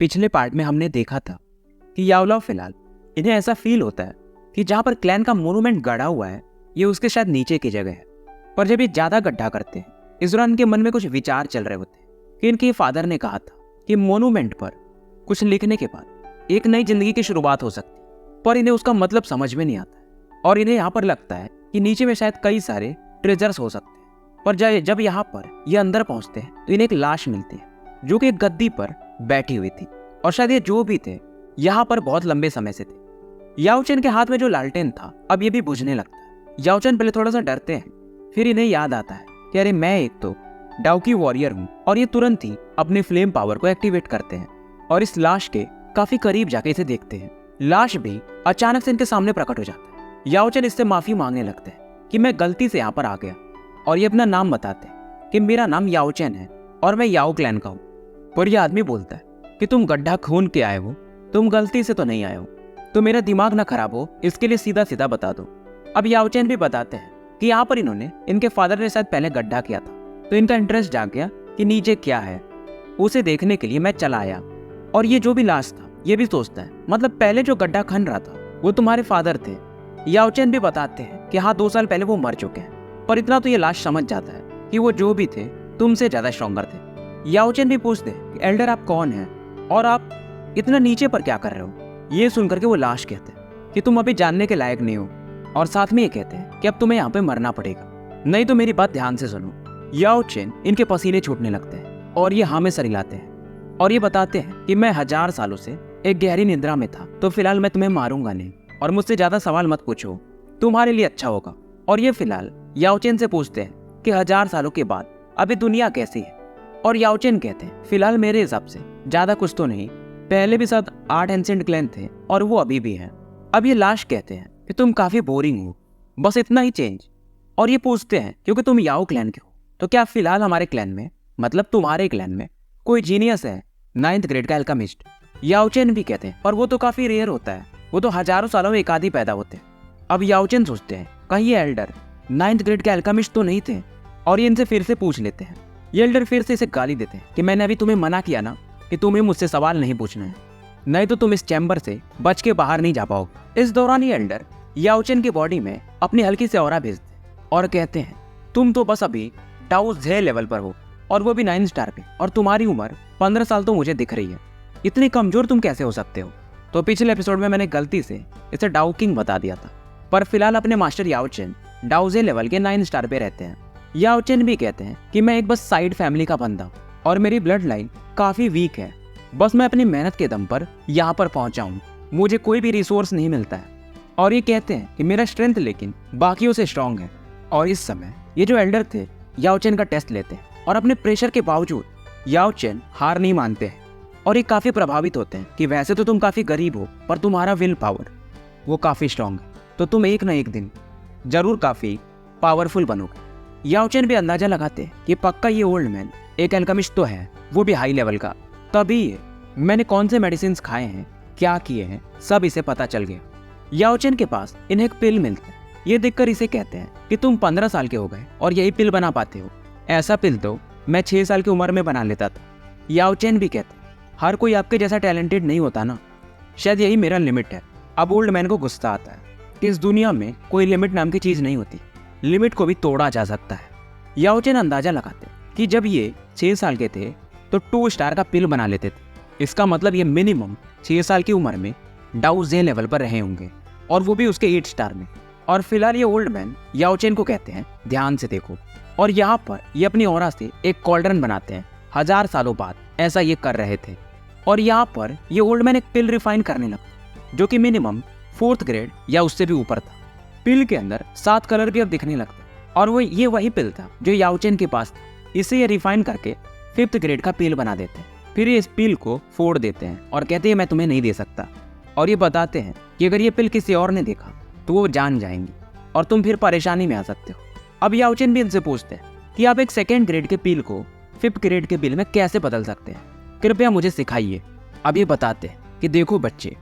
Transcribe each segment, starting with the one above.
पिछले पार्ट में हमने देखा था कि याओलाओ फिलहाल इन्हें ऐसा फील होता है कि जहाँ पर क्लैन का मोनूमेंट गड़ा हुआ है ये उसके शायद नीचे की जगह है। पर जब ये ज़्यादा गड्ढा करते हैं इस दौरान इनके मन में कुछ विचार चल रहे होते हैं कि इनके फादर ने कहा था कि मोनूमेंट पर कुछ लिखने के बाद एक नई जिंदगी की शुरुआत हो सकती है, पर इन्हें उसका मतलब समझ में नहीं आता है और इन्हें यहाँ पर लगता है कि नीचे में शायद कई सारे ट्रेजर्स हो सकते हैं। पर जब यहाँ पर ये अंदर पहुँचते हैं तो इन्हें एक लाश मिलती है जो कि एक गद्दी पर बैठी हुई थी और शायद ये जो भी थे यहाँ पर बहुत लंबे समय से थे। याओचेन के हाथ में जो लालटेन था अब ये भी बुझने लगता है। याओचेन पहले थोड़ा सा डरते हैं, फिर इन्हें याद आता है कि अरे मैं एक तो डाउकी वॉरियर हूँ, और ये तुरंत ही अपने फ्लेम पावर को एक्टिवेट करते हैं और इस लाश के काफी करीब जाके इसे देखते हैं। लाश भी अचानक से इनके सामने प्रकट हो जाता है। याओचेन इससे माफी मांगने लगते हैं कि मैं गलती से यहाँ पर आ गया, और ये अपना नाम बताते हैं कि मेरा नाम याओचेन है और मैं याओ क्लैन का हूँ। पर यह आदमी बोलता है कि तुम गड्ढा खून के आए हो, तुम गलती से तो नहीं आए हो, तो मेरा दिमाग ना खराब हो इसके लिए सीधा सीधा बता दो। अब याओचेन भी बताते हैं कि यहाँ पर इन्होंने इनके फादर ने शायद पहले गड्ढा किया था, तो इनका इंटरेस्ट जाग गया कि नीचे क्या है। उसे देखने के लिए मैं चला आया, और ये जो भी लाश था ये भी सोचता है मतलब पहले जो गड्ढा खन रहा था वो तुम्हारे फादर थे। याओचेन भी बताते हैं कि हाँ 2 साल पहले वो मर चुके हैं, पर इतना तो ये लाश समझ जाता है कि वो जो भी थे तुमसे ज्यादा स्ट्रॉन्गर थे। याओचेन भी पूछते हैं कि एल्डर आप कौन हैं और आप इतना नीचे पर क्या कर रहे हो। ये सुनकर के वो लाश कहते हैं कि तुम अभी जानने के लायक नहीं हो, और साथ में ये कहते हैं कि अब तुम्हें यहाँ पे मरना पड़ेगा, नहीं तो मेरी बात ध्यान से सुनो। याओचेन इनके पसीने छूटने लगते हैं और ये हाँ में सर हिलाते हैं और ये बताते हैं कि मैं 1000 सालों से एक गहरी निद्रा में था, तो फिलहाल मैं तुम्हें मारूंगा नहीं और मुझसे ज्यादा सवाल मत पूछो, तुम्हारे लिए अच्छा होगा। और ये फिलहाल याओचेन से पूछते हैं कि 1000 सालों के बाद अभी दुनिया कैसी है, और याओचेन कहते हैं फिलहाल मेरे हिसाब से ज्यादा कुछ तो नहीं, पहले भी 7-8 एंशिएंट क्लैन थे और वो अभी भी हैं। अब ये लाश कहते हैं कि तुम काफी बोरिंग हो, बस इतना ही चेंज। और ये पूछते हैं क्योंकि तुम याओ क्लैन के हो तो क्या फिलहाल हमारे क्लैन में मतलब तुम्हारे क्लैन में कोई जीनियस है 9th ग्रेड का अल्केमिस्ट। याओचेन भी कहते हैं पर वो तो काफी रेयर होता है, वो तो हजारों सालों में एक आधी पैदा होते हैं। अब याओचेन सोचते हैं कहीं ये एल्डर 9th ग्रेड के अल्केमिस्ट तो नहीं थे, और ये इनसे फिर से पूछ लेते हैं। ये एल्डर फिर से इसे गाली देते हैं कि मैंने अभी तुम्हें मना किया ना कि तुम्हें मुझसे सवाल नहीं पूछना है, नहीं तो तुम इस चैम्बर से बच के बाहर नहीं जा पाओगे। इस दौरान ये एल्डर याओचेन की बॉडी में अपनी हल्की से ऑरा भेजते हैं और कहते हैं तुम तो बस अभी डाउ जे लेवल पर हो, और वो भी 9 स्टार पे, और तुम्हारी उम्र 15 साल तो मुझे दिख रही है, इतनी कमजोर तुम कैसे हो सकते हो। तो पिछले एपिसोड में मैंने गलती से इसे डाउ किंग बता दिया था, पर फिलहाल अपने मास्टर याओचेन डाउ जे लेवल के 9 स्टार पे रहते हैं। याओचेन भी कहते हैं कि मैं एक बस साइड फैमिली का बंदा हूँ और मेरी ब्लड लाइन काफी वीक है, बस मैं अपनी मेहनत के दम पर यहाँ पर पहुंचा हूँ, मुझे कोई भी रिसोर्स नहीं मिलता है। और ये कहते हैं कि मेरा स्ट्रेंथ लेकिन बाकियों से स्ट्रांग है। और इस समय ये जो एल्डर थे याओचेन का टेस्ट लेते हैं और अपने प्रेशर के बावजूद याओचेन हार नहीं मानते हैं, और ये काफी प्रभावित होते हैं कि वैसे तो तुम काफी गरीब हो पर तुम्हारा विल पावर वो काफी स्ट्रांग है, तो तुम एक ना एक दिन जरूर काफी पावरफुल बनोगे। याओचेन भी अंदाजा लगाते हैं कि पक्का ये ओल्ड मैन एक अल्केमिस्ट तो है, वो भी हाई लेवल का, तभी ये मैंने कौन से मेडिसिन खाए हैं क्या किए हैं सब इसे पता चल गया। याओचेन के पास इन्हें एक पिल मिलता है, ये देखकर इसे कहते हैं कि तुम 15 साल के हो गए और यही पिल बना पाते हो, ऐसा पिल तो मैं 6 साल की उम्र में बना लेता था। याओचेन भी कहते हैं हर कोई आपके जैसा टैलेंटेड नहीं होता ना, शायद यही मेरा लिमिट है। अब ओल्ड मैन को गुस्सा आता है कि इस दुनिया में कोई लिमिट नाम की चीज नहीं होती, लिमिट को भी तोड़ा जा सकता है। याओचेन अंदाजा लगाते हैं कि जब ये 6 साल के थे तो 2 स्टार का पिल बना लेते थे, इसका मतलब ये मिनिमम 6 साल की उम्र में डाउ जे लेवल पर रहे होंगे, और वो भी उसके 8 स्टार में। और फिलहाल ये ओल्ड मैन याओचेन को कहते हैं ध्यान से देखो, और यहाँ पर ये अपनी ऑरा से एक कॉल्ड्रन बनाते हैं। 1000 सालों बाद ऐसा ये कर रहे थे, और यहाँ पर ये ओल्ड मैन एक पिल रिफाइन करने लगा जो कि मिनिमम 4th ग्रेड या उससे भी ऊपर था। पिल के अंदर 7 कलर भी अब दिखने लगते, और वो ये वही पिल था जो याओचेन के पास था। इसे ये रिफाइन करके 5th ग्रेड का पिल बना देते हैं, फिर ये इस पिल को फोड़ देते हैं और कहते हैं मैं तुम्हें नहीं दे सकता, और ये बताते हैं कि अगर ये पिल किसी और ने देखा तो वो जान जाएंगी और तुम फिर परेशानी में आ सकते हो। अब याओचेन भी इनसे पूछते हैं कि आप एक 2nd ग्रेड के पिल को 5th ग्रेड के पिल में कैसे बदल सकते हैं, कृपया मुझे सिखाइए। अब ये बताते हैं कि देखो बच्चे,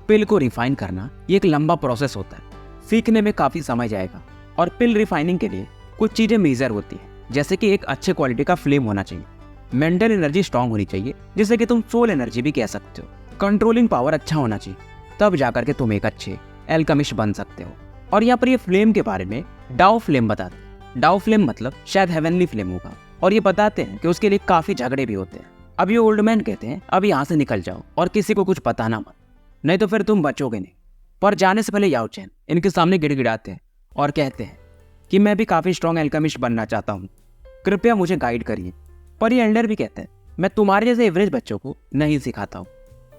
पिल को रिफाइन करना ये एक लंबा प्रोसेस होता है, सीखने में काफी समय जाएगा, और पिल रिफाइनिंग के लिए कुछ चीजें मेजर होती है, जैसे कि एक अच्छे क्वालिटी का फ्लेम होना चाहिए, मेंटल एनर्जी स्ट्रांग होनी चाहिए, जिससे कि तुम सोल एनर्जी भी कह सकते हो। कंट्रोलिंग पावर अच्छा होना चाहिए, तब जाकर के तुम एक अच्छे एल्केमिस्ट बन सकते हो। और यहाँ पर ये फ्लेम के बारे में डाओ फ्लेम बताते हैं। डाओ फ्लेम मतलब शायद हेवनली फ्लेम होगा, और ये बताते हैं कि उसके लिए काफी झगड़े भी होते हैं। अब ये ओल्ड मैन कहते हैं अब यहाँ से निकल जाओ और किसी को कुछ बताना मत, नहीं तो फिर तुम बचोगे नहीं। पर जाने से पहले याओ चैन इनके सामने गिड़गिड़ाते हैं और कहते हैं कि मैं भी काफी स्ट्रॉन्ग एल्केमिस्ट बनना चाहता हूँ, कृपया मुझे गाइड करिए। पर ये एल्डर भी कहते हैं मैं तुम्हारे जैसे एवरेज बच्चों को नहीं सिखाता हूँ।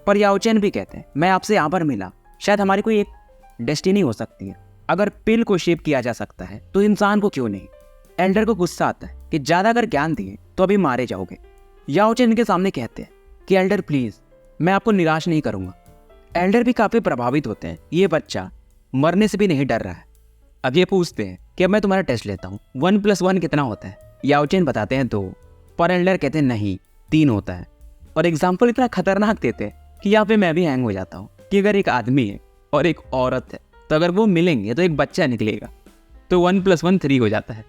पर याओ चैन भी कहते हैं मैं आपसे यहाँ पर मिला, शायद हमारी कोई एक डेस्टिनी हो सकती है। अगर पिल को शेप किया जा सकता है तो इंसान को क्यों नहीं। एल्डर को गुस्सा आता है कि ज्यादा अगर ज्ञान दिए तो अभी मारे जाओगे। याओ चैन इनके सामने कहते हैं कि एल्डर प्लीज, मैं आपको निराश नहीं करूंगा। एल्डर भी काफी प्रभावित होते हैं, ये बच्चा मरने से भी नहीं डर रहा है। अब ये पूछते हैं कि अब मैं तुम्हारा टेस्ट लेता हूँ, 1+1 कितना होता है। याओ चैन बताते हैं 2, पर एल्डर कहते हैं नहीं 3 होता है। और एग्जाम्पल इतना खतरनाक देते हैं कि यहाँ पे मैं भी हैंग हो जाता हूँ कि अगर एक आदमी है और एक औरत है तो अगर वो मिलेंगे तो एक बच्चा निकलेगा, तो 1+1 3 हो जाता है।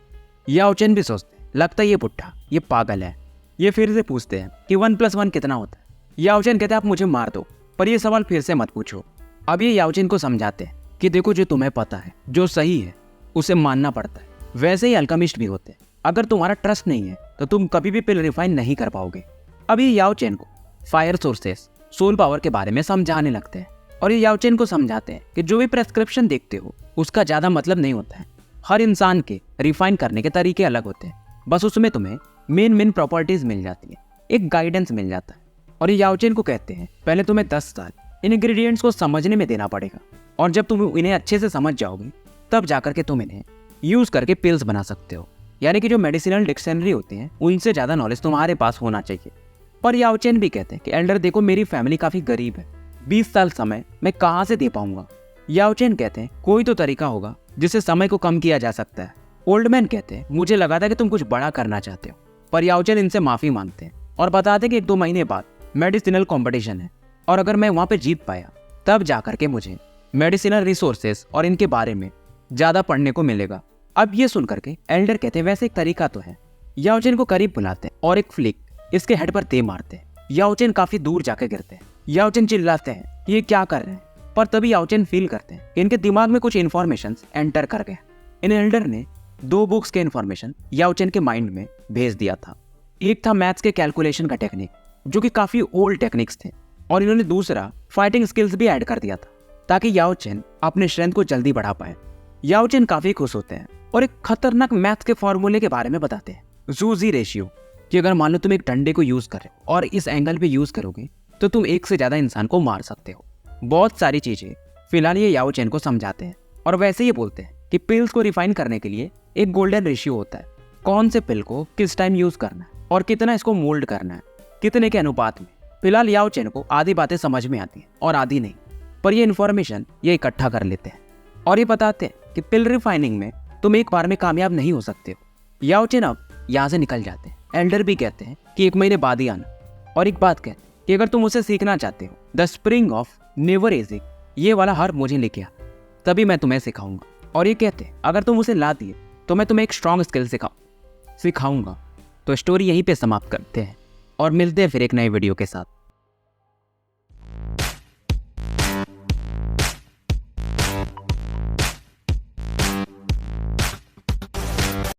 याओ चैन भी सोचते हैं लगता है ये बुढ़ा, ये पागल है। ये फिर से पूछते हैं कि 1+1 कितना होता है। याओ चैन कहते हैं आप मुझे मार दो, पर ये सवाल फिर से मत पूछो। अब ये याओ चैन को समझाते हैं कि देखो जो तुम्हें पता है जो सही है उसे मानना पड़ता है। वैसे ही अल्केमिस्ट भी होते हैं, अगर तुम्हारा ट्रस्ट नहीं है तो तुम कभी भी पिल रिफाइन नहीं कर पाओगे। अब ये याओ चैन को फायर सोर्सेस, सोल पावर के बारे में समझाने लगते हैं, और ये याओ चैन को समझाते हैं कि जो भी प्रेस्क्रिप्शन देखते हो उसका ज्यादा मतलब नहीं होता है। हर इंसान के रिफाइन करने के तरीके अलग होते हैं, बस उसमें तुम्हें मेन प्रॉपर्टीज मिल जाती है, एक गाइडेंस मिल जाता है। और ये याओ चैन को कहते हैं पहले तुम्हें 10 साल इन इंग्रेडिएंट्स को समझने में देना पड़ेगा, और जब तुम इन्हें अच्छे से समझ जाओगे तब जाकर के तुम इन्हें यूज करके पिल्स बना सकते हो। यानी कि जो मेडिसिनल डिक्शनरी होती हैं उनसे ज्यादा नॉलेज तुम्हारे पास होना चाहिए। पर याओ चैन भी कहते हैं कि एल्डर देखो मेरी फैमिली काफी गरीब है, 20 साल समय मैं कहाँ से दे पाऊंगा। याओ चैन कहते हैं कोई तो तरीका होगा जिससे समय को कम किया जा सकता है। ओल्ड मैन कहते हैं मुझे लगा था कि तुम कुछ बड़ा करना चाहते हो। पर याओ चैन इनसे माफी मांगते हैं और बताते हैं कि 1-2 महीने बाद मेडिसिनल कंपटीशन है, और अगर मैं वहां पे जीत पाया तब जाकर के मुझे मेडिसिनल रिसोर्सेस और इनके बारे में ज्यादा पढ़ने को मिलेगा। अब ये सुनकर के एल्डर कहते हैं वैसे एक तरीका तो है। याओ चैन को करीब बुलाते हैं और एक फ्लिक इसके हेड पर दे मारते हैं। याओ चैन काफी दूर जाके गिरते हैं। याओ चैन चिल्लाते हैं कि ये क्या कर रहे हैं, पर तभी याओ चैन फील करते हैं कि इनके दिमाग में कुछ इन्फॉर्मेशन एंटर कर गए। इन एल्डर ने 2 बुक्स के इन्फॉर्मेशन याओ चैन के माइंड में भेज दिया था। एक था मैथ्स के कैलकुलेशन का टेक्निक जो कि काफी ओल्ड टेक्निक्स थे, और इन्होंने दूसरा फाइटिंग स्किल्स भी ऐड कर दिया था ताकि याओ चैन अपने स्ट्रेंथ को जल्दी बढ़ा पाए। याओ चैन काफी खुश होते हैं और एक खतरनाक मैथ्स के फॉर्मूले के बारे में बताते हैं, ज़ू-ज़ी रेशियो, कि अगर मान लो तुम एक डंडे को यूज कर रहे हो और इस एंगल पे यूज करोगे तो तुम एक से ज्यादा इंसान को मार सकते हो। बहुत सारी चीजें फिलहाल ये याओ चैन को समझाते हैं, और वैसे ये बोलते हैं कि पिल्स को रिफाइन करने के लिए एक गोल्डन रेशियो होता है, कौन से पिल को किस टाइम यूज करना है और कितना इसको मोल्ड करना है, कितने के अनुपात में। फिलहाल याओ चैन को आधी बातें समझ में आती हैं और आधी नहीं, पर ये इन्फॉर्मेशन ये इकट्ठा कर लेते हैं और ये बताते हैं कि पिल रिफाइनिंग में तुम एक बार में कामयाब नहीं हो सकते हो। याओ चैन अब यहाँ से निकल जाते हैं। एल्डर भी कहते हैं कि 1 महीने बाद ही आना, और एक बात कहते हैं कि अगर तुम उसे सीखना चाहते हो, the spring of never ageing, ये वाला हर मुझे लेके आ, तभी मैं तुम्हें सिखाऊंगा। और ये कहते हैं अगर तुम उसे ला दिए तो मैं तुम्हें एक स्ट्रॉन्ग स्किल सिखाऊंगा। तो स्टोरी यहीं पे समाप्त करते हैं और मिलते हैं फिर एक नए वीडियो के साथ।